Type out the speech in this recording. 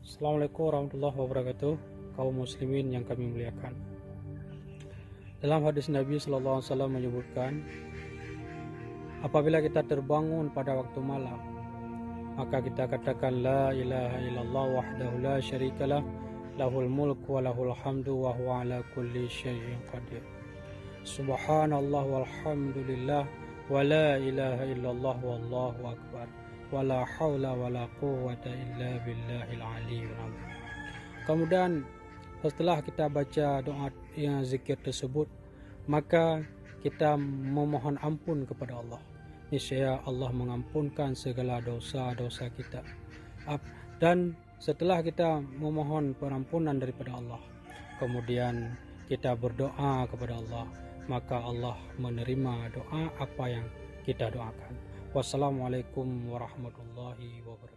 Assalamualaikum warahmatullahi wabarakatuh, kaum muslimin yang kami muliakan. Dalam hadis Nabi Sallallahu Alaihi Wasallam menyebutkan, apabila kita terbangun pada waktu malam, maka kita katakan la ilaha illallah wahdahu la syarikalah, lahul mulku wa lahul hamdu wa huwa ala kulli syai'in qadir. Subhanallah walhamdulillah wa la ilaha illallah wallahu akbar. Wala haula wala quwwata illa billahil aliyyil azim. Kemudian setelah kita baca doa yang zikir tersebut, maka kita memohon ampun kepada Allah. Niscaya Allah mengampunkan segala dosa-dosa kita. Dan setelah kita memohon pengampunan daripada Allah, kemudian kita berdoa kepada Allah, maka Allah menerima doa apa yang kita doakan. Wassalamualaikum warahmatullahi wabarakatuh.